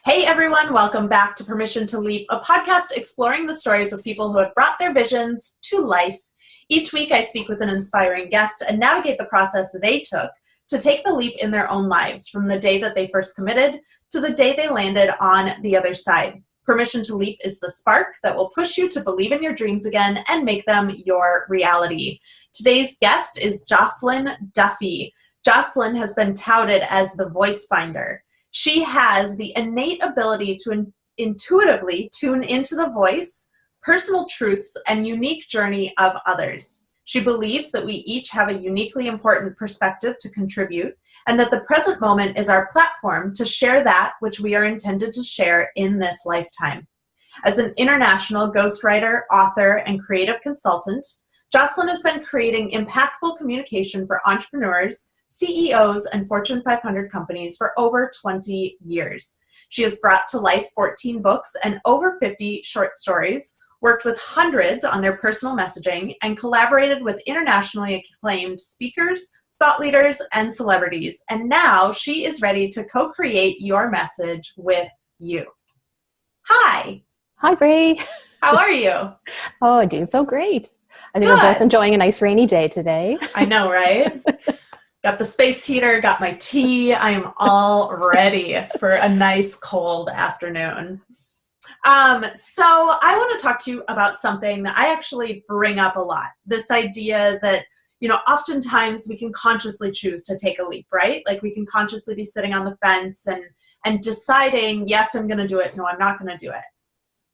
Hey everyone, welcome back to Permission to Leap, a podcast exploring the stories of people who have brought their visions to life. Each week I speak with an inspiring guest and navigate the process that they took to take the leap in their own lives, from the day that they first committed to the day they landed on the other side. Permission to Leap is the spark that will push you to believe in your dreams again and make them your reality. Today's guest is Joscelyn Duffy. Joscelyn has been touted as the voice finder. She has the innate ability to intuitively tune into the voice, personal truths, and unique journey of others. She believes that we each have a uniquely important perspective to contribute, and that the present moment is our platform to share that which we are intended to share in this lifetime. As an international ghostwriter, author, and creative consultant, Joscelyn has been creating impactful communication for entrepreneurs, CEOs, and Fortune 500 companies for over 20 years. She has brought to life 14 books and over 50 short stories, worked with hundreds on their personal messaging, and collaborated with internationally acclaimed speakers, thought leaders, and celebrities. And now she is ready to co-create your message with you. Hi. Hi, Bree. How are you? Oh, doing so great. I think we're both enjoying a nice rainy day today. I know, right? Got the space heater, got my tea. I am all ready for a nice cold afternoon. So I want to talk to you about something that I actually bring up a lot. This idea that, oftentimes we can consciously choose to take a leap, right? Like we can consciously be sitting on the fence and deciding, yes, I'm going to do it. No, I'm not going to do it.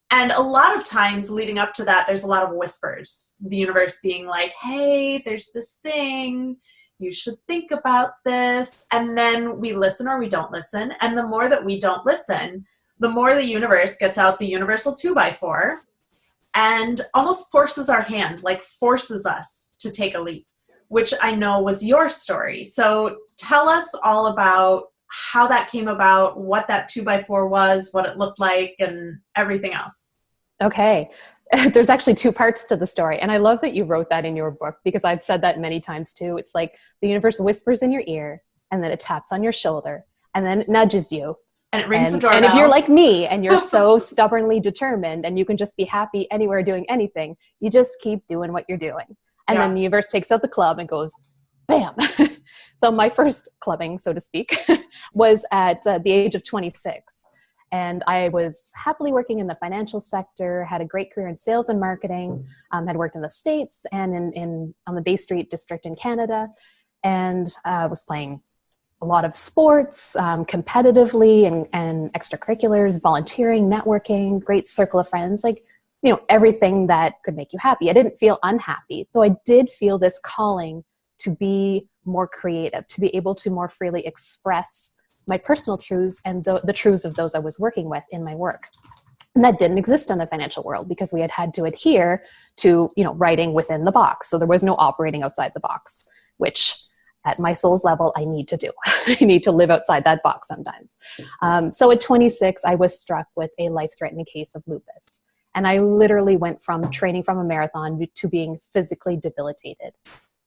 And a lot of times leading up to that, there's a lot of whispers. The universe being like, hey, there's this thing. You should think about this. And then we listen or we don't listen. And the more that we don't listen, the more the universe gets out the universal 2x4 and almost forces our hand, like forces us to take a leap, which I know was your story. So tell us all about how that came about, what that 2x4 was, what it looked like, and everything else. Okay. There's actually two parts to the story. And I love that you wrote that in your book, because I've said that many times too. It's like the universe whispers in your ear, and then it taps on your shoulder, and then it nudges you. And it rings the doorbell. And if you're like me and you're so stubbornly determined and you can just be happy anywhere doing anything, you just keep doing what you're doing. And then the universe takes out the club and goes, bam. So my first clubbing, so to speak, was at the age of 26. And I was happily working in the financial sector, had a great career in sales and marketing, had worked in the States and on the Bay Street district in Canada, and was playing a lot of sports competitively and extracurriculars, volunteering, networking, great circle of friends, everything that could make you happy. I didn't feel unhappy, though I did feel this calling to be more creative, to be able to more freely express my personal truths and the truths of those I was working with in my work. And that didn't exist in the financial world because we had to adhere to, writing within the box. So there was no operating outside the box, which at my soul's level, I need to do. I need to live outside that box sometimes. So at 26, I was struck with a life-threatening case of lupus. And I literally went from training from a marathon to being physically debilitated.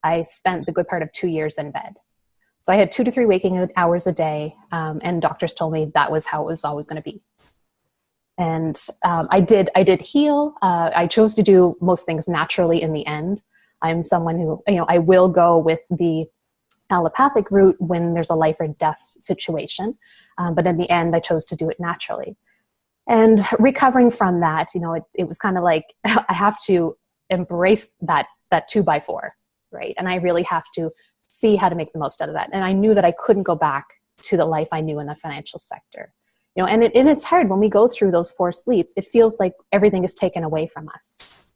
I spent the good part of 2 years in bed. So I had 2 to 3 waking hours a day, and doctors told me that was how it was always going to be. And I did heal. I chose to do most things naturally in the end. I'm someone who, I will go with the allopathic route when there's a life or death situation. But in the end, I chose to do it naturally. And recovering from that, it was kind of like, I have to embrace that 2x4, right? And I really have to see how to make the most out of that. And I knew that I couldn't go back to the life I knew in the financial sector. And it's hard when we go through those forced leaps. It feels like everything is taken away from us.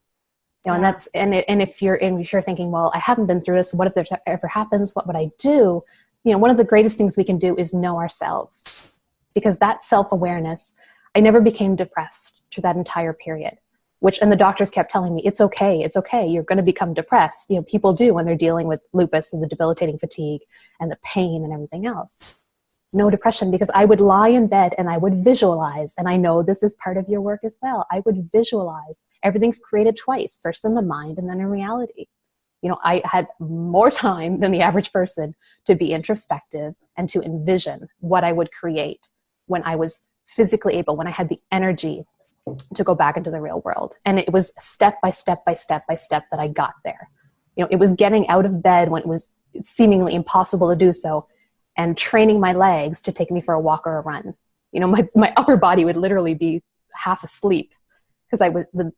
And if you're thinking, well, I haven't been through this. What if this ever happens? What would I do? One of the greatest things we can do is know ourselves, because that self-awareness, I never became depressed through that entire period. And the doctors kept telling me, it's okay, you're going to become depressed. People do when they're dealing with lupus and the debilitating fatigue and the pain and everything else. No depression, because I would lie in bed and I would visualize, and I know this is part of your work as well. I would visualize. Everything's created twice, first in the mind and then in reality. I had more time than the average person to be introspective and to envision what I would create when I was physically able, when I had the energy to go back into the real world. And it was step by step by step by step that I got there. It was getting out of bed when it was seemingly impossible to do so, and training my legs to take me for a walk or a run. My upper body would literally be half asleep because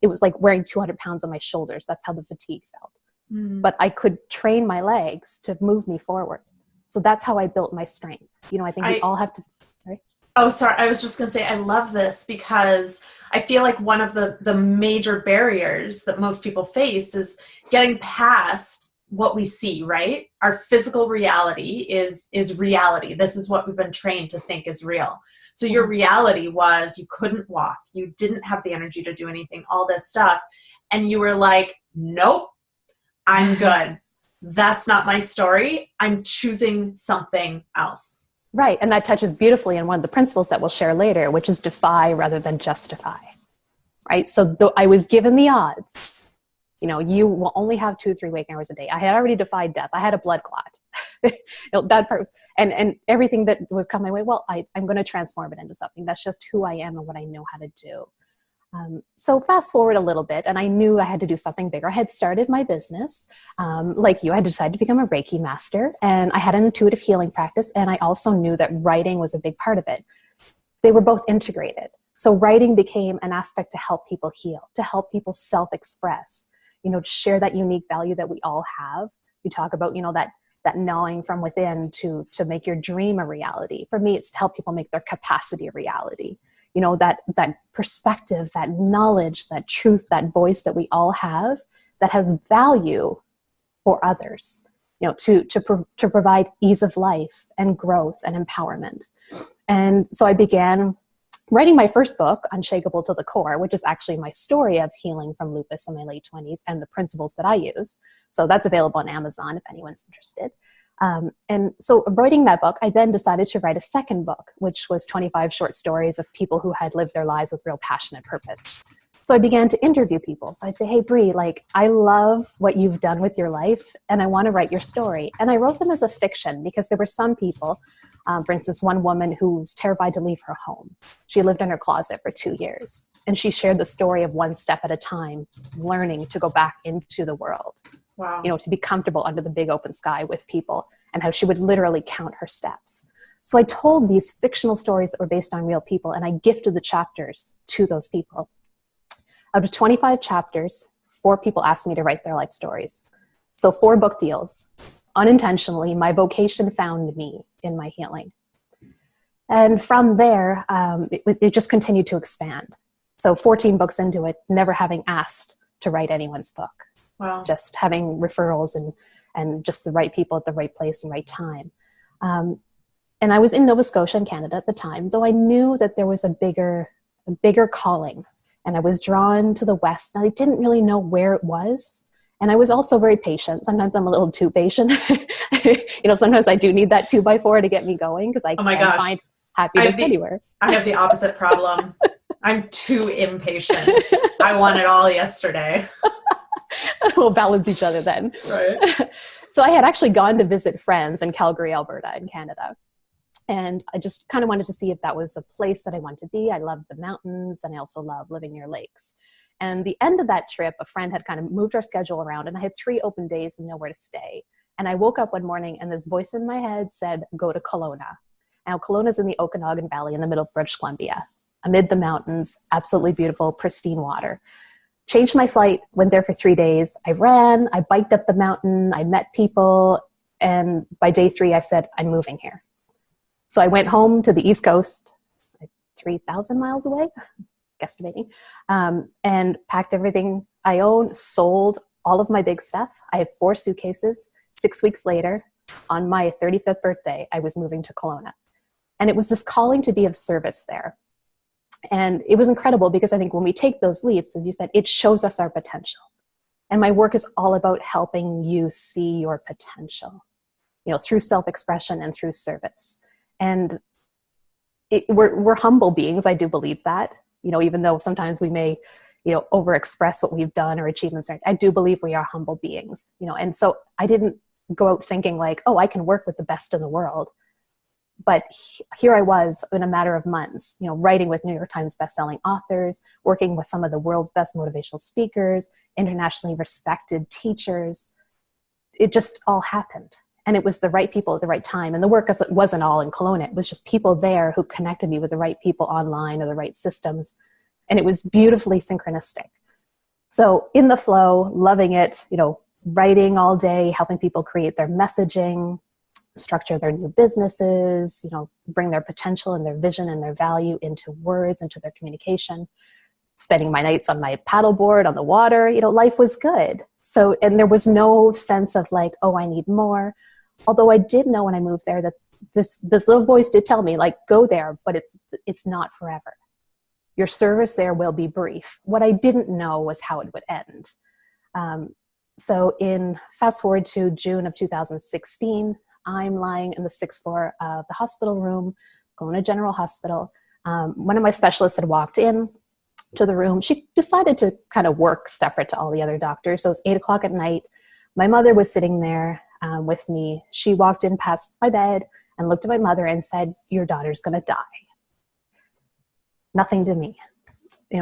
it was like wearing 200 pounds on my shoulders. That's how the fatigue felt. But I could train my legs to move me forward. So that's how I built my strength. I think we all have to, sorry. Oh, sorry. I was just going to say, I love this because I feel like one of the major barriers that most people face is getting past what we see, right? Our physical reality is reality. This is what we've been trained to think is real. So your reality was you couldn't walk. You didn't have the energy to do anything, all this stuff. And you were like, nope, I'm good. That's not my story. I'm choosing something else. Right. And that touches beautifully on one of the principles that we'll share later, which is defy rather than justify. Right. So I was given the odds, you will only have 2 or 3 waking hours a day. I had already defied death. I had a blood clot. That part was, and everything that was coming my way. Well, I'm going to transform it into something. That's just who I am and what I know how to do. So fast forward a little bit, and I knew I had to do something bigger. I had started my business. Like you, I decided to become a Reiki master, and I had an intuitive healing practice. And I also knew that writing was a big part of it. They were both integrated. So writing became an aspect to help people heal, to help people self-express, to share that unique value that we all have. You talk about, that gnawing from within to make your dream a reality. For me, it's to help people make their capacity a reality. That perspective, that knowledge, that truth, that voice that we all have that has value for others, to provide ease of life and growth and empowerment. And so I began writing my first book, Unshakable to the Core, which is actually my story of healing from lupus in my late 20s and the principles that I use. So that's available on Amazon if anyone's interested. And so writing that book, I then decided to write a second book, which was 25 short stories of people who had lived their lives with real passion and purpose. So I began to interview people. So I'd say, hey, Bree, I love what you've done with your life, and I want to write your story. And I wrote them as a fiction because there were some people, for instance, one woman who was terrified to leave her home. She lived in her closet for 2 years, and she shared the story of one step at a time, learning to go back into the world. Wow. To be comfortable under the big open sky with people, and how she would literally count her steps. So I told these fictional stories that were based on real people, and I gifted the chapters to those people. Out of 25 chapters, 4 people asked me to write their life stories. So 4 book deals. Unintentionally, my vocation found me in my healing. And from there, it just continued to expand. So 14 books into it, never having asked to write anyone's book. Wow. Just having referrals and just the right people at the right place and right time. And I was in Nova Scotia in Canada at the time, though I knew that there was a bigger calling. And I was drawn to the West, and I didn't really know where it was. And I was also very patient. Sometimes I'm a little too patient. Sometimes I do need that 2x4 to get me going because I can't find happiness anywhere. I have the opposite problem. I'm too impatient. I want it all yesterday. We'll balance each other then. Right. So I had actually gone to visit friends in Calgary, Alberta in Canada. And I just kind of wanted to see if that was a place that I wanted to be. I love the mountains, and I also love living near lakes. And the end of that trip, a friend had kind of moved our schedule around, and I had 3 open days and nowhere to stay. And I woke up one morning and this voice in my head said, go to Kelowna. Now, Kelowna is in the Okanagan Valley in the middle of British Columbia, amid the mountains, absolutely beautiful, pristine water. Changed my flight, went there for 3 days. I ran, I biked up the mountain, I met people. And by day 3, I said, I'm moving here. So I went home to the East Coast, 3,000 miles away, guesstimating, and packed everything I owned, sold all of my big stuff. I had 4 suitcases. 6 weeks later, on my 35th birthday, I was moving to Kelowna. And it was this calling to be of service there. And it was incredible because I think when we take those leaps, as you said, it shows us our potential. And my work is all about helping you see your potential, through self-expression and through service. And we're humble beings. I do believe that, even though sometimes we may, overexpress what we've done or achievements. I do believe we are humble beings, and so I didn't go out thinking like, oh, I can work with the best in the world. But here I was in a matter of months, writing with New York Times bestselling authors, working with some of the world's best motivational speakers, internationally respected teachers. It just all happened. And it was the right people at the right time. And the work wasn't all in Kelowna. It was just people there who connected me with the right people online or the right systems. And it was beautifully synchronistic. So in the flow, loving it, writing all day, helping people create their messaging, structure their new businesses, bring their potential and their vision and their value into words, into their communication, spending my nights on my paddleboard on the water, life was good. So, and there was no sense of like, oh, I need more. Although I did know when I moved there that this little voice did tell me, like, go there, but it's not forever. Your service there will be brief. What I didn't know was how it would end. So fast forward to June of 2016, I'm lying in the 6th floor of the hospital room, going to General Hospital. One of my specialists had walked in to the room. She decided to kind of work separate to all the other doctors. So it was 8:00 at night. My mother was sitting there with me. She walked in past my bed and looked at my mother and said, your daughter's going to die. Nothing to me.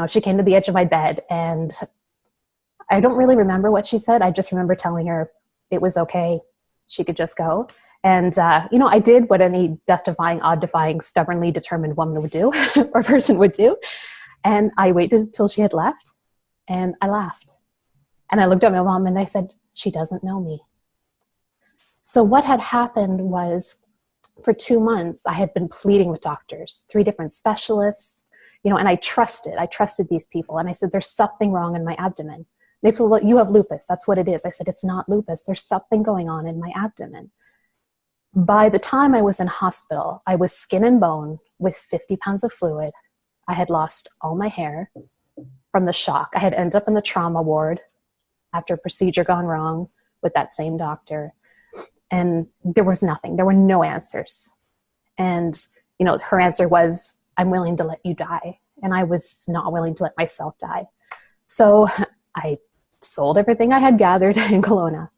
She came to the edge of my bed, and I don't really remember what she said. I just remember telling her it was okay. She could just go. And, I did what any death-defying, odd-defying, stubbornly determined woman would do, or person would do. And I waited until she had left, and I laughed. And I looked at my mom and I said, she doesn't know me. So what had happened was, for 2 months, I had been pleading with doctors, 3 different specialists, and I trusted these people. And I said, there's something wrong in my abdomen. They said, well, you have lupus. That's what it is. I said, it's not lupus. There's something going on in my abdomen. By the time I was in hospital, I was skin and bone with 50 pounds of fluid. I had lost all my hair from the shock. I had ended up in the trauma ward after a procedure gone wrong with that same doctor. And there was nothing. There were no answers. And, her answer was, I'm willing to let you die. And I was not willing to let myself die. So I sold everything I had gathered in Kelowna,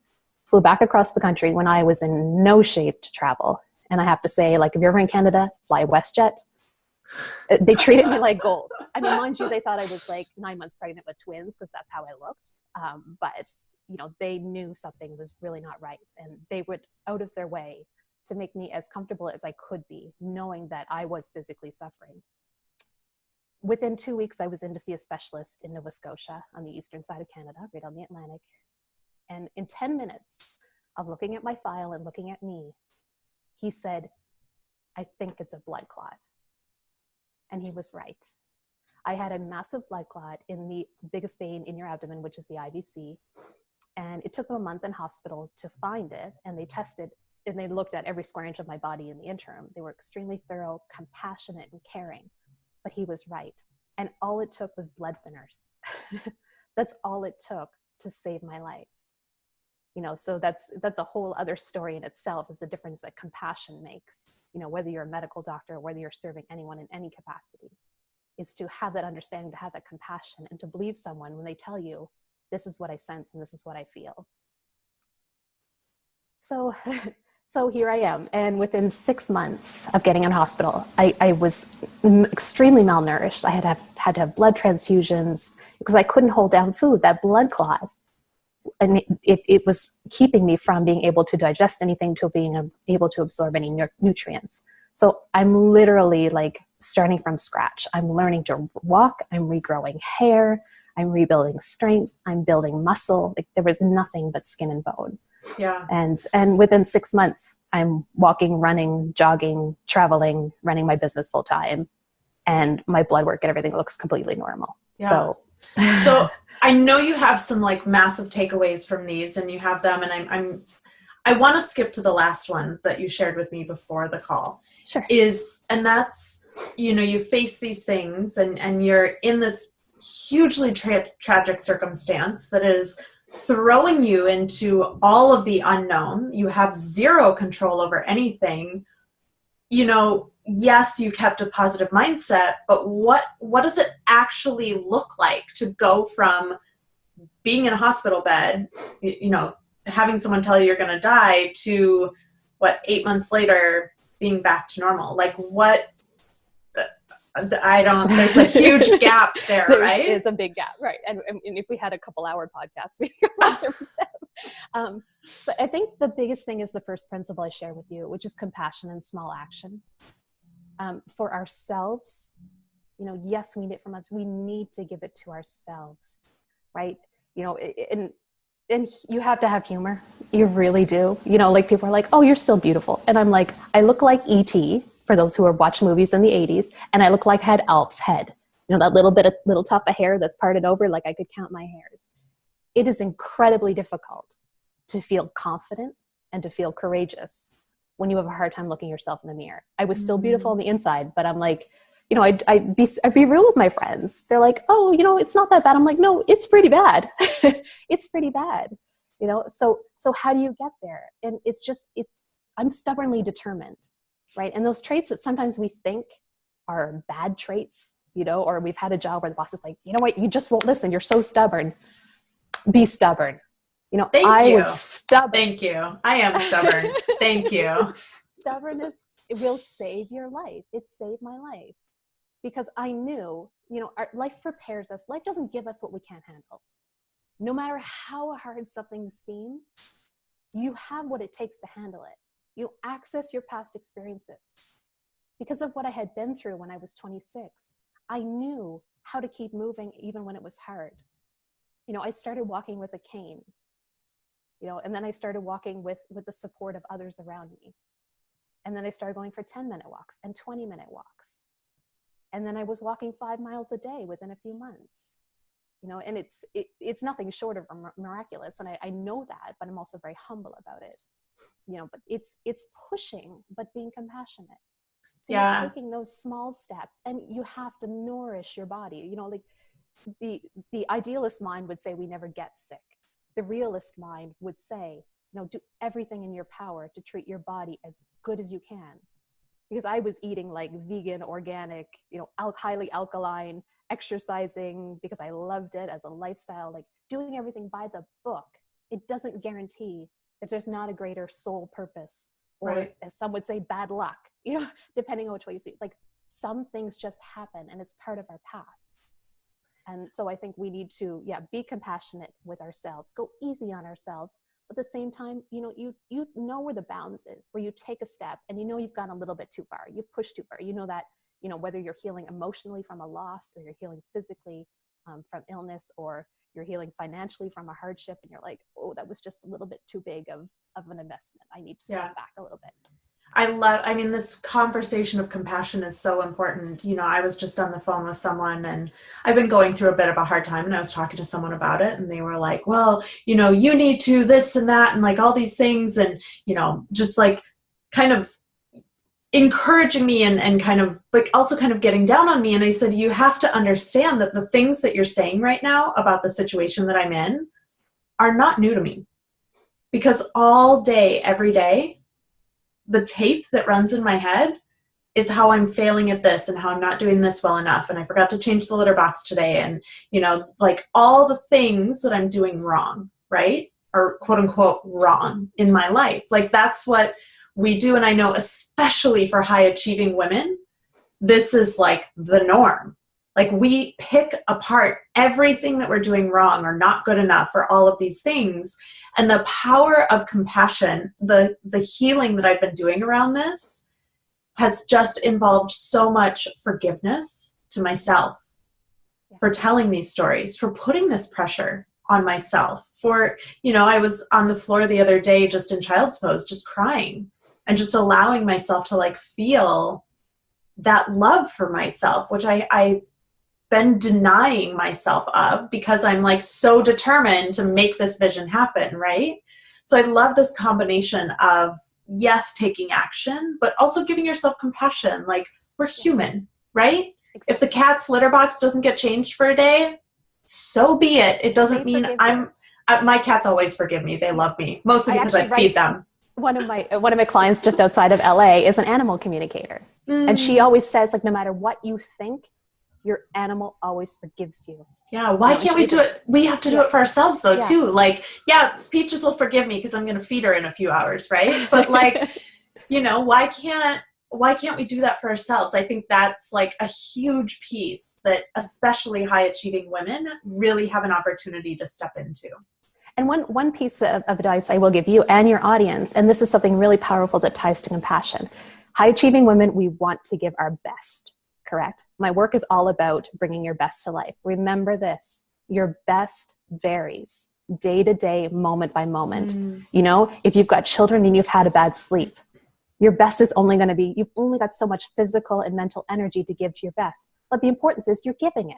flew back across the country when I was in no shape to travel. And I have to say, like, if you're ever in Canada, fly WestJet. They treated me like gold. I mean, mind you, they thought I was like 9 months pregnant with twins because that's how I looked. But, they knew something was really not right. And they went out of their way to make me as comfortable as I could be, knowing that I was physically suffering. Within 2 weeks, I was in to see a specialist in Nova Scotia on the eastern side of Canada, right on the Atlantic. And in 10 minutes of looking at my file and looking at me, he said, I think it's a blood clot. And he was right. I had a massive blood clot in the biggest vein in your abdomen, which is the IVC. And it took them a month in hospital to find it. And they tested, and they looked at every square inch of my body in the interim. They were extremely thorough, compassionate, and caring. But he was right. And all it took was blood thinners. That's all it took to save my life. So that's a whole other story in itself, is the difference that compassion makes, whether you're a medical doctor or whether you're serving anyone in any capacity, is to have that understanding, to have that compassion, and to believe someone when they tell you, this is what I sense and this is what I feel. So here I am. And within 6 months of getting in hospital, I was extremely malnourished. I had to have blood transfusions because I couldn't hold down food, that blood clot. And it was keeping me from being able to digest anything, to being able to absorb any nutrients. So I'm literally like starting from scratch. I'm learning to walk. I'm regrowing hair. I'm rebuilding strength. I'm building muscle. Like, there was nothing but skin and bone. Yeah. And within 6 months, I'm walking, running, jogging, traveling, running my business full time, and my blood work and everything looks completely normal. Yeah. So I know you have some like massive takeaways from these, and you have them, and I want to skip to the last one that you shared with me before the call. Sure. And that's, you face these things, and you're in this hugely tragic circumstance that is throwing you into all of the unknown. You have zero control over anything. Yes, you kept a positive mindset, but what does it actually look like to go from being in a hospital bed, having someone tell you you're going to die, to 8 months later, being back to normal? Like what, there's a huge gap there, right? It's a big gap, right? And if we had a couple-hour podcast, we could go through the step. But I think the biggest thing is the first principle I share with you, which is compassion and small action. For ourselves, yes, we need it from us. We need to give it to ourselves, right? And you have to have humor. You really do. Like people are like, oh, you're still beautiful. And I'm like, I look like E.T., for those who have watched movies in the 80s, and I look like I had Alf's head. That little tuft of hair that's parted over, like I could count my hairs. It is incredibly difficult to feel confident and to feel courageous when you have a hard time looking yourself in the mirror. I was still beautiful on the inside, but I'm like, I'd be real with my friends. They're like, oh, it's not that bad. I'm like, no, it's pretty bad. It's pretty bad. So how do you get there? And I'm stubbornly determined, right? And those traits that sometimes we think are bad traits, or we've had a job where the boss is like, you know what, you just won't listen. You're so stubborn. Be stubborn. I was stubborn. Thank you. I am stubborn. Thank you. Stubbornness, it will save your life. It saved my life because I knew, our life prepares us. Life doesn't give us what we can't handle. No matter how hard something seems, you have what it takes to handle it. You access your past experiences. Because of what I had been through when I was 26, I knew how to keep moving even when it was hard. I started walking with a cane, and then I started walking with the support of others around me. And then I started going for 10-minute walks and 20-minute walks. And then I was walking 5 miles a day within a few months. And it's nothing short of miraculous. And I know that, but I'm also very humble about it. But it's pushing, but being compassionate. So you're taking those small steps, and you have to nourish your body. Like the idealist mind would say we never get sick. The realist mind would say, do everything in your power to treat your body as good as you can. Because I was eating like vegan, organic, highly alkaline, exercising because I loved it as a lifestyle, like doing everything by the book. It doesn't guarantee that there's not a greater soul purpose, or right, as some would say, bad luck, depending on which way you see it. Like some things just happen, and it's part of our path. And so I think we need to, be compassionate with ourselves, go easy on ourselves. But at the same time, you know where the bounds is, where you take a step and you've gone a little bit too far. You've pushed too far. That, whether you're healing emotionally from a loss, or you're healing physically from illness, or you're healing financially from a hardship, and you're like, oh, that was just a little bit too big of an investment. I need to step back a little bit. This conversation of compassion is so important. I was just on the phone with someone, and I've been going through a bit of a hard time, and I was talking to someone about it, and they were like, well, you need to this and that, and like all these things, and, just like kind of encouraging me and kind of like also kind of getting down on me. And I said, you have to understand that the things that you're saying right now about the situation that I'm in are not new to me, because all day, every day, the tape that runs in my head is how I'm failing at this and how I'm not doing this well enough. And I forgot to change the litter box today. And, like all the things that I'm doing wrong, right? Or quote unquote wrong in my life. Like that's what we do. And I know especially for high achieving women, this is like the norm. Like we pick apart everything that we're doing wrong or not good enough or all of these things. And the power of compassion, the healing that I've been doing around this has just involved so much forgiveness to myself for telling these stories, for putting this pressure on myself, for, I was on the floor the other day just in child's pose, just crying and just allowing myself to like feel that love for myself, which I've been denying myself of because I'm like so determined to make this vision happen, right? So I love this combination of, yes, taking action, but also giving yourself compassion. Like we're human, right? Exactly. If the cat's litter box doesn't get changed for a day, so be it. It doesn't mean my cats always forgive me. They love me, mostly because I feed them. One of my clients just outside of LA is an animal communicator. And she always says, like, no matter what you think, your animal always forgives you. Yeah. Why can't we do it? We have to do it for ourselves though, too. Like, Peaches will forgive me because I'm going to feed her in a few hours. Right. But like, why can't why can't we do that for ourselves? I think that's like a huge piece that especially high achieving women really have an opportunity to step into. And one piece of advice I will give you and your audience, and this is something really powerful that ties to compassion. High achieving women, we want to give our best, correct? My work is all about bringing your best to life. Remember this, your best varies day to day, moment by moment. You know, if you've got children and you've had a bad sleep, your best is only going to be, you've only got so much physical and mental energy to give to your best. But the importance is you're giving it.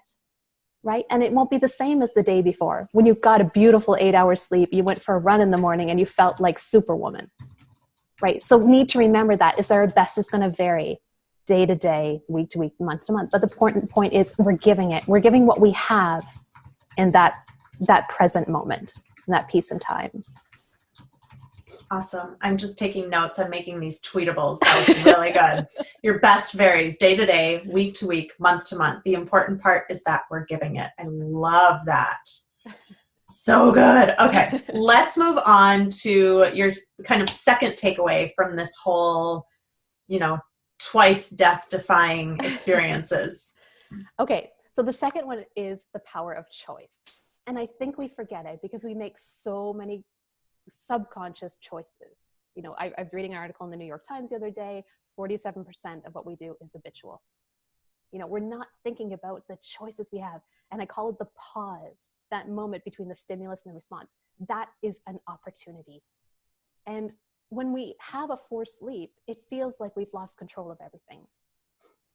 Right? And it won't be the same as the day before. When you got a beautiful 8 hours sleep, you went for a run in the morning and you felt like Superwoman, right? So we need to remember that is that our best is going to vary day to day, week to week, month to month. But the important point is we're giving it. We're giving what we have in that present moment, in that peace and time. Awesome. I'm just taking notes. I'm making these tweetables. That was really good. Your best varies day to day, week to week, month to month. The important part is that we're giving it. I love that. So good. Okay. Let's move on to your kind of second takeaway from this whole, you know, twice death defying experiences. Okay. So the second one is the power of choice. And I think we forget it because we make so many subconscious choices. You know, I was reading an article in the New York Times the other day, 47% of what we do is habitual. You know, we're not thinking about the choices we have. And I call it the pause, that moment between the stimulus and the response. That is an opportunity. And when we have a forced leap, it feels like we've lost control of everything,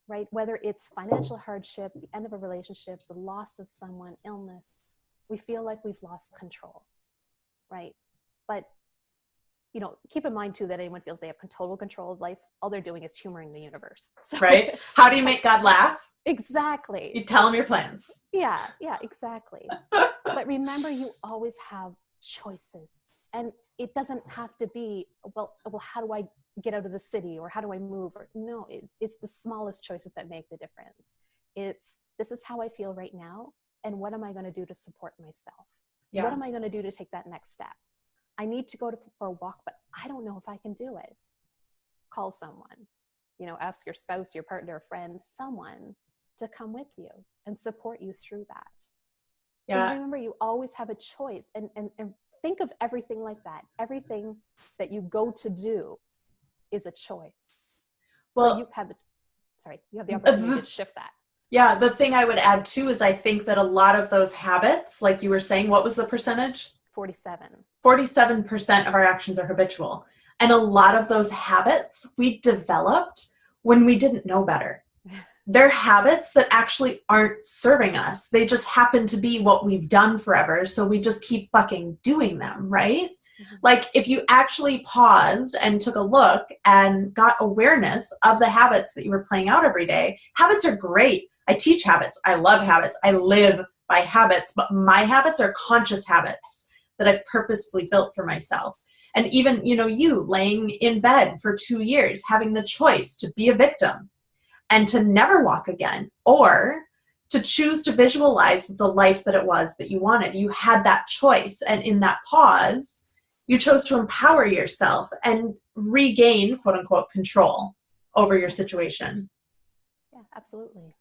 right? Whether it's financial hardship, the end of a relationship, the loss of someone, illness, we feel like we've lost control, right? But, you know, keep in mind too that anyone feels they have total control of life, all they're doing is humoring the universe. So, right? How do you make God laugh? Exactly. You tell him your plans. Yeah, exactly. But remember, you always have choices. And it doesn't have to be, well, how do I get out of the city or how do I move? Or no, it's the smallest choices that make the difference. It's, this is how I feel right now. And what am I going to do to support myself? Yeah. What am I going to do to take that next step? I need to go for a walk, but I don't know if I can do it. Call someone, you know, ask your spouse, your partner, friend, someone to come with you and support you through that. Yeah. So remember, you always have a choice, and think of everything like that. Everything that you go to do is a choice. Well, so you have the opportunity to shift that. Yeah. The thing I would add too is I think that a lot of those habits, like you were saying, what was the percentage? 47% of our actions are habitual. And a lot of those habits we developed when we didn't know better. They're habits that actually aren't serving us. They just happen to be what we've done forever. So we just keep fucking doing them, right? Mm-hmm. Like if you actually paused and took a look and got awareness of the habits that you were playing out every day, habits are great. I teach habits. I love habits. I live by habits, but my habits are conscious habits that I've purposefully built for myself. And even, you know, you laying in bed for 2 years, having the choice to be a victim and to never walk again, or to choose to visualize the life that it was that you wanted. You had that choice. And in that pause, you chose to empower yourself and regain, quote unquote, control over your situation. Yeah, absolutely.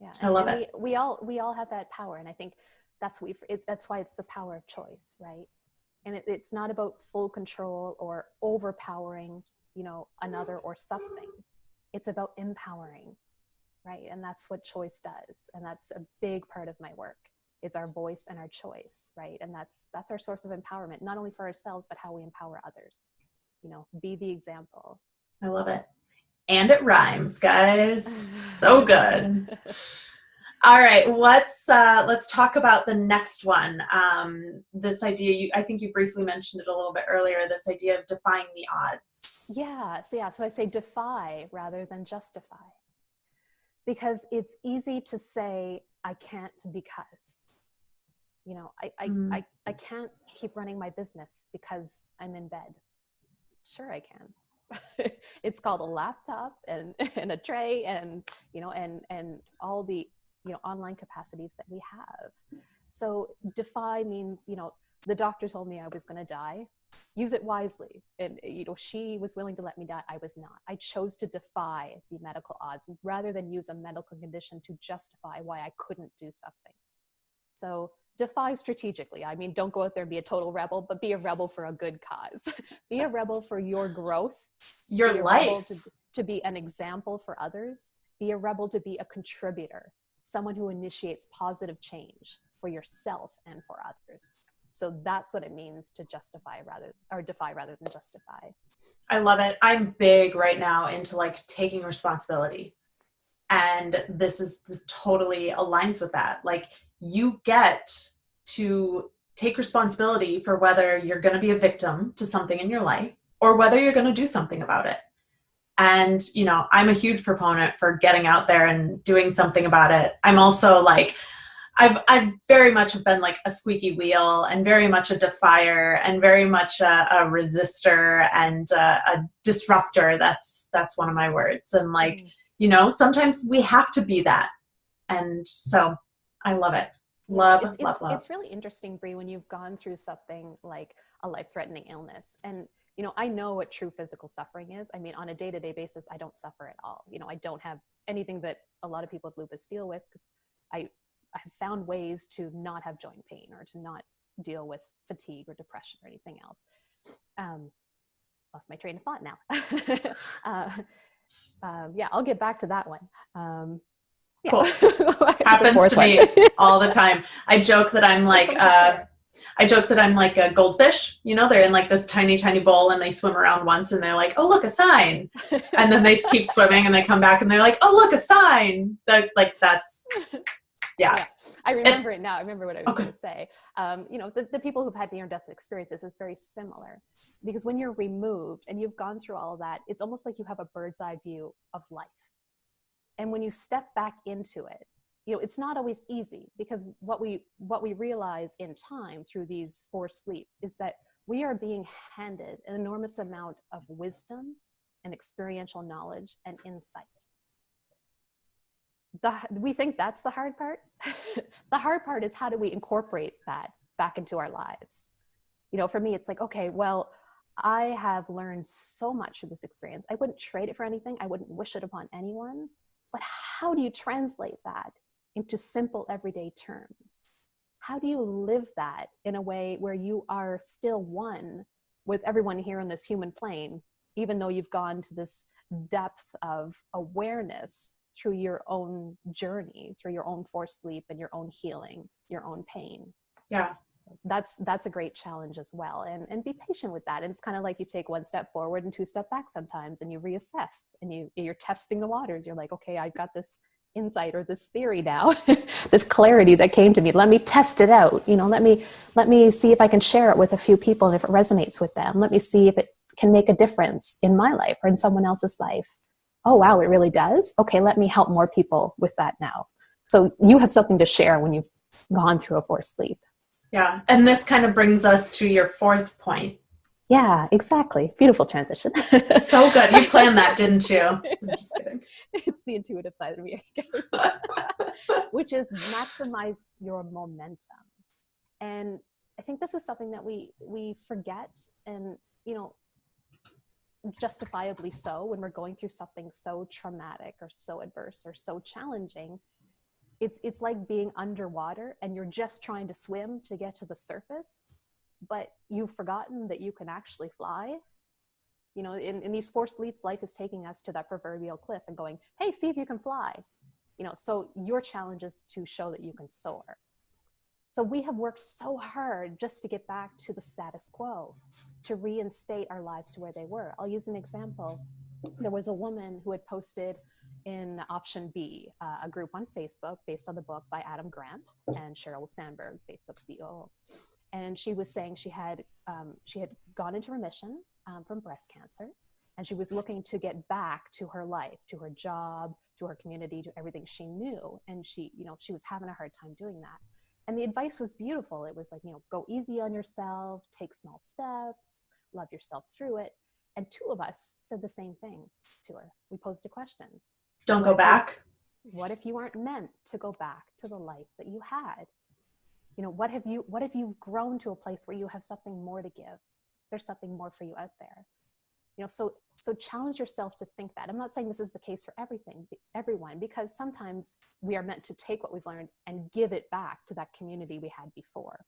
Yeah. I love it. We all have that power. And I think that's why it's the power of choice, right? And it's not about full control or overpowering, you know, another or something. It's about empowering, right? And that's what choice does. And that's a big part of my work. It's our voice and our choice, right? And that's our source of empowerment, not only for ourselves, but how we empower others. You know, be the example. I love it. And it rhymes, guys. So good. All right, let's talk about the next one. This idea, I think you briefly mentioned it a little bit earlier, this idea of defying the odds. Yeah, so I say defy rather than justify. Because it's easy to say, I can't because, you know, I can't keep running my business because I'm in bed. Sure I can. It's called a laptop and a tray and, you know, and all the, you know, online capacities that we have. So defy means, you know, the doctor told me I was going to die. Use it wisely. And, she was willing to let me die. I was not. I chose to defy the medical odds rather than use a medical condition to justify why I couldn't do something. So defy strategically. I mean, don't go out there and be a total rebel, but be a rebel for a good cause. Be a rebel for your growth. Your be a life. Rebel to be an example for others. Be a rebel to be a contributor, someone who initiates positive change for yourself and for others. So that's what it means to defy rather than justify. I love it. I'm big right now into like taking responsibility. And this totally aligns with that. Like, you get to take responsibility for whether you're going to be a victim to something in your life or whether you're going to do something about it. And, I'm a huge proponent for getting out there and doing something about it. I'm also like, I've very much have been like a squeaky wheel and very much a defier and very much a resistor and a disruptor. That's one of my words. And like, sometimes we have to be that. And so I love it. Love. It's really interesting, Brie, when you've gone through something like a life-threatening illness. And, I know what true physical suffering is. I mean, on a day-to-day basis, I don't suffer at all. I don't have anything that a lot of people with lupus deal with, because I have found ways to not have joint pain or to not deal with fatigue or depression or anything else. Lost my train of thought now. I'll get back to that one. Cool. Happens to me all the time. I joke that I'm like a goldfish. They're in like this tiny, tiny bowl and they swim around once and they're like, oh, look, a sign. And then they keep swimming and they come back and they're like, oh, look, a sign. That's, yeah. I remember it now. I remember what I was going to say. The people who've had near-death experiences is very similar, because when you're removed and you've gone through all of that, it's almost like you have a bird's eye view of life. And when you step back into it, it's not always easy, because what we realize in time through these forced sleep is that we are being handed an enormous amount of wisdom and experiential knowledge and insight. We think that's the hard part. The hard part is, how do we incorporate that back into our lives? For me, it's like, okay, well, I have learned so much from this experience. I wouldn't trade it for anything. I wouldn't wish it upon anyone. But how do you translate that into simple everyday terms? How do you live that in a way where you are still one with everyone here on this human plane, even though you've gone to this depth of awareness through your own journey, through your own forced sleep and your own healing, your own pain? Yeah. That's a great challenge as well. And be patient with that. And it's kind of like you take one step forward and two step back sometimes, and you reassess and you're testing the waters. You're like, okay, I've got this insight or this theory now, this clarity that came to me. Let me test it out. Let me see if I can share it with a few people and if it resonates with them. Let me see if it can make a difference in my life or in someone else's life. Oh, wow, it really does? Okay, let me help more people with that now. So you have something to share when you've gone through a forced sleep. Yeah. And this kind of brings us to your fourth point. Yeah, exactly. Beautiful transition. So good. You planned that, didn't you? I'm just kidding. It's the intuitive side of me, I guess. Which is maximize your momentum. And I think this is something that we forget, and, justifiably so, when we're going through something so traumatic or so adverse or so challenging. It's like being underwater and you're just trying to swim to get to the surface, but you've forgotten that you can actually fly. In these forced leaps, life is taking us to that proverbial cliff and going, hey, see if you can fly. So your challenge is to show that you can soar. So we have worked so hard just to get back to the status quo, to reinstate our lives to where they were. I'll use an example. There was a woman who had posted in Option B, a group on Facebook based on the book by Adam Grant and Sheryl Sandberg, Facebook COO. And she was saying she had gone into remission from breast cancer, and she was looking to get back to her life, to her job, to her community, to everything she knew. And she was having a hard time doing that. And the advice was beautiful. It was like, go easy on yourself, take small steps, love yourself through it. And two of us said the same thing to her. We posed a question. Don't go back. What if you aren't meant to go back to the life that you had? What have you grown to a place where you have something more to give? There's something more for you out there. So challenge yourself to think that. I'm not saying this is the case for everyone, because sometimes we are meant to take what we've learned and give it back to that community we had before.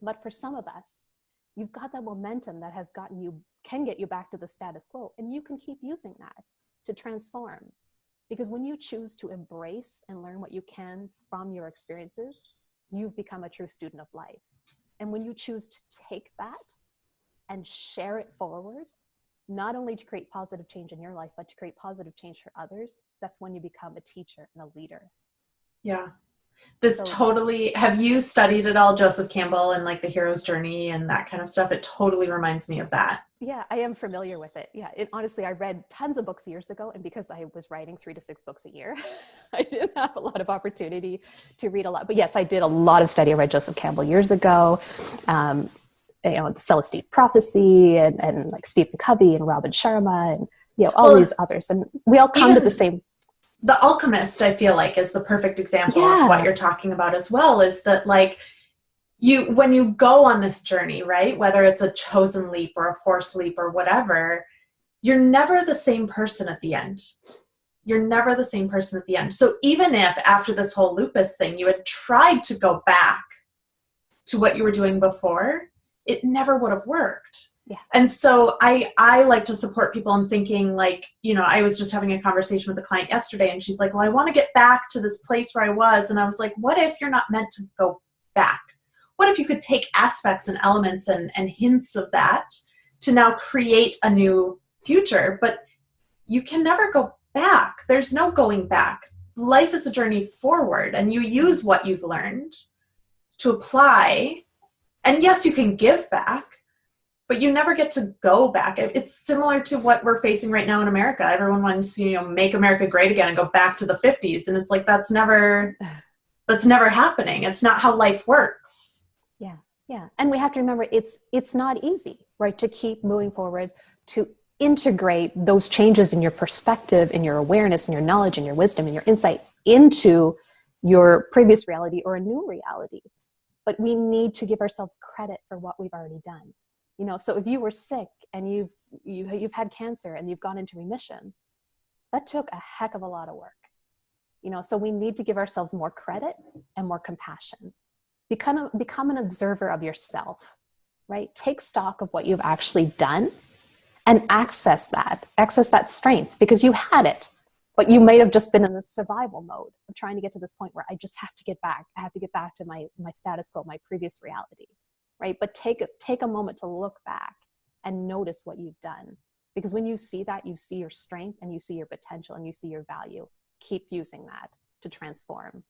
But for some of us, you've got that momentum that can get you back to the status quo, and you can keep using that to transform. Because when you choose to embrace and learn what you can from your experiences, you've become a true student of life. And when you choose to take that and share it forward, not only to create positive change in your life, but to create positive change for others, that's when you become a teacher and a leader. Yeah. Have you studied at all Joseph Campbell and like the hero's journey and that kind of stuff? It totally reminds me of that. Yeah, I am familiar with it. Yeah, honestly, I read tons of books years ago, and because I was writing 3 to 6 books a year, I didn't have a lot of opportunity to read a lot. But yes, I did a lot of study. I read Joseph Campbell years ago, the Celestine Prophecy, and like Stephen Covey and Robin Sharma, and all these others, and we all come to the same. The Alchemist, I feel like, is the perfect example of what you're talking about as well, is that like when you go on this journey, right, whether it's a chosen leap or a forced leap or whatever, you're never the same person at the end. You're never the same person at the end. So even if after this whole lupus thing, you had tried to go back to what you were doing before, it never would have worked. Yeah. And so I like to support people in thinking like, I was just having a conversation with a client yesterday, and she's like, well, I want to get back to this place where I was. And I was like, what if you're not meant to go back? What if you could take aspects and elements and hints of that to now create a new future? But you can never go back. There's no going back. Life is a journey forward, and you use what you've learned to apply. And yes, you can give back, but you never get to go back. It's similar to what we're facing right now in America. Everyone wants to, make America great again and go back to the 50s. And it's like, that's never happening. It's not how life works. Yeah. Yeah. And we have to remember it's not easy, right? To keep moving forward, to integrate those changes in your perspective, in your awareness, in your knowledge, in your wisdom, in your insight into your previous reality or a new reality. But we need to give ourselves credit for what we've already done. So if you were sick and you've had cancer and you've gone into remission, that took a heck of a lot of work. So we need to give ourselves more credit and more compassion. Become an observer of yourself, right? Take stock of what you've actually done and access that strength, because you had it, but you might have just been in the survival mode of trying to get to this point where I just have to get back. I have to get back to my status quo, my previous reality, right? But take a moment to look back and notice what you've done. Because when you see that, you see your strength and you see your potential and you see your value. Keep using that to transform.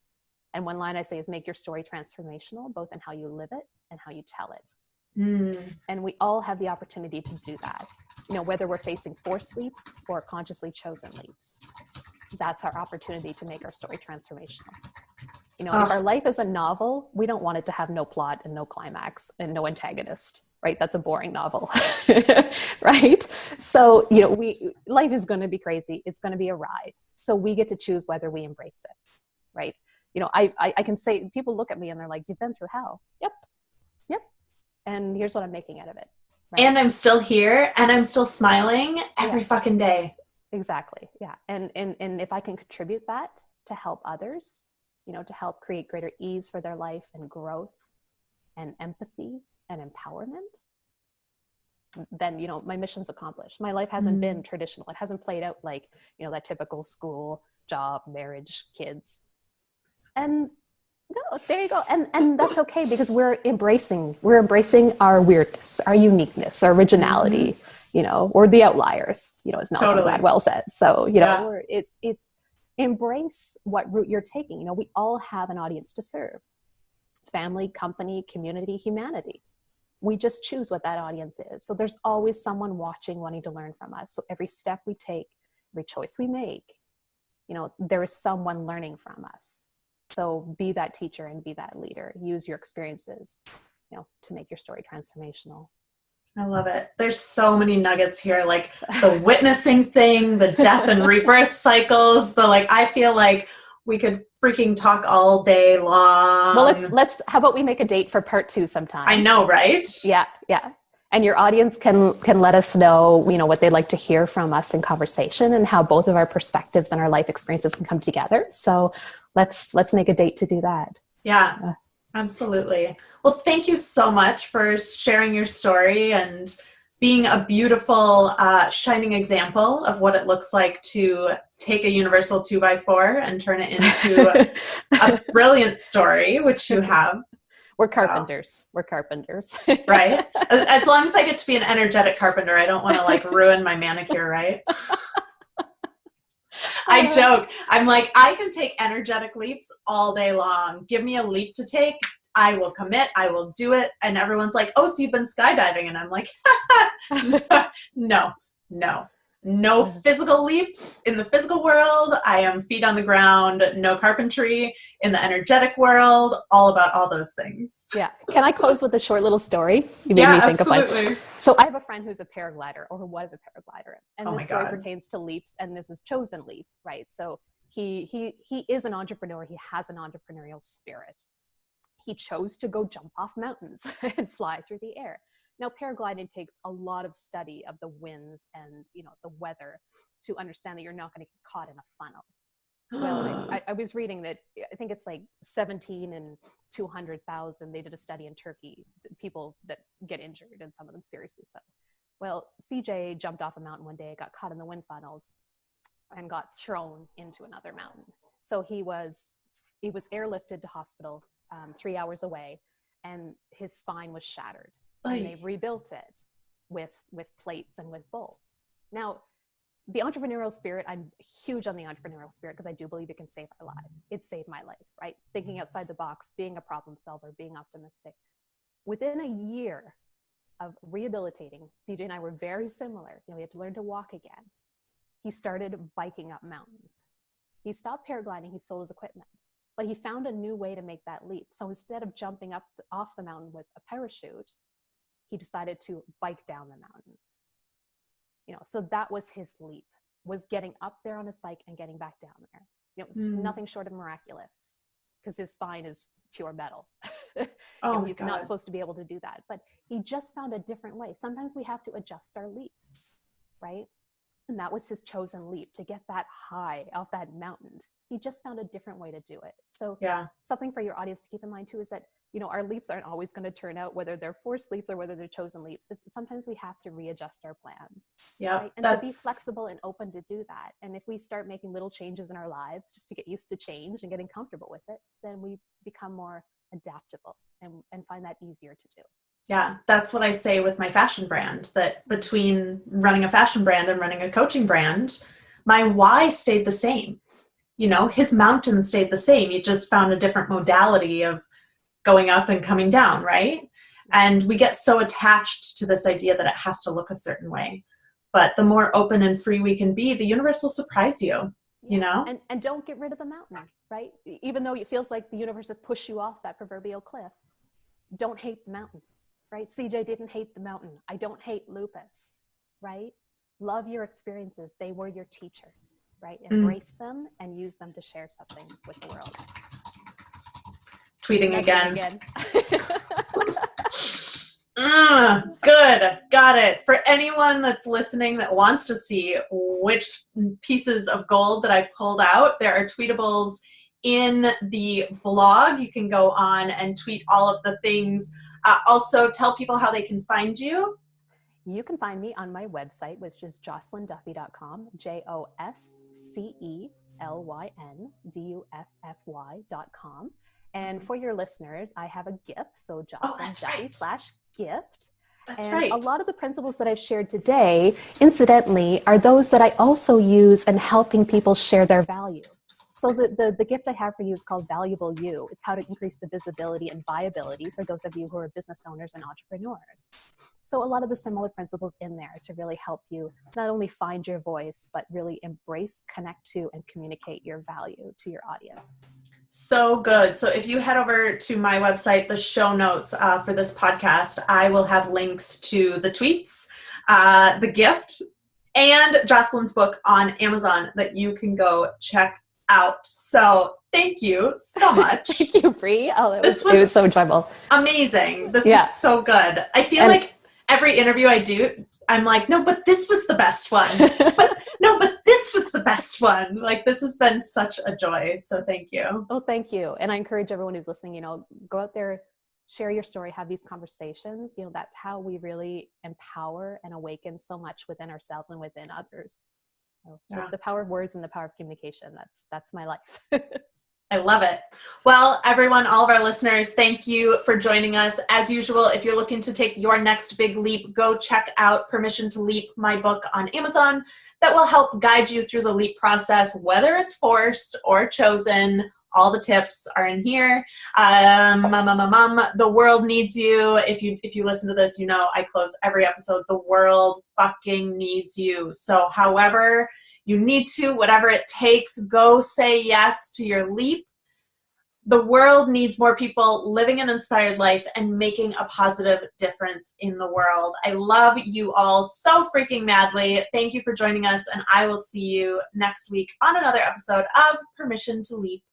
And one line I say is make your story transformational, both in how you live it and how you tell it. And we all have the opportunity to do that, whether we're facing forced leaps or consciously chosen leaps. That's our opportunity to make our story transformational. If our life is a novel, we don't want it to have no plot and no climax and no antagonist, right? That's a boring novel, right? So, life is going to be crazy. It's going to be a ride. So we get to choose whether we embrace it, right? I can say, people look at me and they're like, you've been through hell. Yep. And here's what I'm making out of it. Right? And I'm still here and I'm still smiling every fucking day. Exactly. Yeah. And if I can contribute that to help others, to help create greater ease for their life and growth and empathy and empowerment, then, my mission's accomplished. My life hasn't been traditional. It hasn't played out like, that typical school, job, marriage, kids. And no, there you go. And that's okay, because we're embracing our weirdness, our uniqueness, our originality, or the outliers, as Malcolm Gladwell said. So, it's embrace what route you're taking. We all have an audience to serve: family, company, community, humanity. We just choose what that audience is. So there's always someone watching, wanting to learn from us. So every step we take, every choice we make, there is someone learning from us. So be that teacher and be that leader. Use your experiences, to make your story transformational. I love it. There's so many nuggets here, like the witnessing thing, the death and rebirth cycles, I feel like we could freaking talk all day long. Well, how about we make a date for part 2 sometime? I know, right? Yeah. And your audience can let us know, what they'd like to hear from us in conversation, and how both of our perspectives and our life experiences can come together. So let's make a date to do that. Yeah, absolutely. Well, thank you so much for sharing your story and being a beautiful, shining example of what it looks like to take a universal 2x4 and turn it into a brilliant story, which you have. We're carpenters. We're carpenters. Right? As long as I get to be an energetic carpenter, I don't want to ruin my manicure, right? I joke. I'm like, I can take energetic leaps all day long. Give me a leap to take. I will commit. I will do it. And everyone's like, oh, so you've been skydiving. And I'm like, no physical leaps in the physical world. I am feet on the ground, no carpentry in the energetic world, all about all those things. Yeah. Can I close with a short little story? You made me think absolutely. of one. So I have a friend who's a paraglider, or who was a paraglider. And this story pertains to leaps, and this is chosen leap, right? So he is an entrepreneur. He has an entrepreneurial spirit. He chose to go jump off mountains and fly through the air. Now, paragliding takes a lot of study of the winds and, the weather to understand that you're not going to get caught in a funnel. Well, I was reading that I think it's 17 and 200,000. They did a study in Turkey, people that get injured, and some of them seriously so. Well, CJ jumped off a mountain one day, got caught in the wind funnels, and got thrown into another mountain. So he was airlifted to hospital 3 hours away, and his spine was shattered. And they rebuilt it with plates and with bolts. Now, the entrepreneurial spirit, I'm huge on the entrepreneurial spirit because I do believe it can save our lives. It saved my life, right? Thinking outside the box, being a problem solver, being optimistic. Within a year of rehabilitating, CJ and I were very similar. We had to learn to walk again. He started biking up mountains. He stopped paragliding. He sold his equipment. But he found a new way to make that leap. So instead of jumping off the mountain with a parachute, he decided to bike down the mountain. So that was his leap, was getting up there on his bike and getting back down there. It was nothing short of miraculous, because his spine is pure metal. He's not supposed to be able to do that. But he just found a different way. Sometimes we have to adjust our leaps, right? And that was his chosen leap, to get that high off that mountain. He just found a different way to do it. So something for your audience to keep in mind too is that, our leaps aren't always going to turn out, whether they're forced leaps or whether they're chosen leaps. Sometimes we have to readjust our plans. Yeah. Right? And to be flexible and open to do that. And if we start making little changes in our lives just to get used to change and getting comfortable with it, then we become more adaptable and find that easier to do. Yeah, that's what I say with my fashion brand, that between running a fashion brand and running a coaching brand, my why stayed the same. His mountain stayed the same. You just found a different modality of going up and coming down, right? And we get so attached to this idea that it has to look a certain way. But the more open and free we can be, the universe will surprise you, And don't get rid of the mountain, right? Even though it feels like the universe has pushed you off that proverbial cliff, don't hate the mountain, right? CJ didn't hate the mountain. I don't hate lupus, right? Love your experiences. They were your teachers, right? Embrace them and use them to share something with the world. Tweeting again. Good. Got it. For anyone that's listening that wants to see which pieces of gold that I pulled out, there are tweetables in the blog. You can go on and tweet all of the things. Also, tell people how they can find you. You can find me on my website, which is joscelynduffy.com, JOSCELYNDUFFY.com. And for your listeners, I have a gift. So Joscelyn Duffy /gift. That's and right. A lot of the principles that I've shared today, incidentally, are those that I also use in helping people share their value. So the gift I have for you is called Valuable You. It's how to increase the visibility and viability for those of you who are business owners and entrepreneurs. So a lot of the similar principles in there to really help you not only find your voice, but really embrace, connect to, and communicate your value to your audience. So good. So if you head over to my website, the show notes for this podcast, I will have links to the tweets, the gift, and Joscelyn's book on Amazon that you can go check out. So thank you so much. Thank you, Bree. Oh, it was so enjoyable. Amazing. This was so good. I feel like every interview I do, I'm like, no, but this was the best one. But this was the best one. Like, this has been such a joy. So thank you. Oh, thank you. And I encourage everyone who's listening, go out there, share your story, have these conversations. That's how we really empower and awaken so much within ourselves and within others. So the power of words and the power of communication, that's my life. I love it. Well, everyone, all of our listeners, thank you for joining us. As usual, if you're looking to take your next big leap, go check out Permission to Leap, my book on Amazon that will help guide you through the leap process, whether it's forced or chosen. All the tips are in here. The world needs you. If you listen to this, I close every episode. The world fucking needs you. So however you need to, whatever it takes, go say yes to your leap. The world needs more people living an inspired life and making a positive difference in the world. I love you all so freaking madly. Thank you for joining us, and I will see you next week on another episode of Permission to Leap.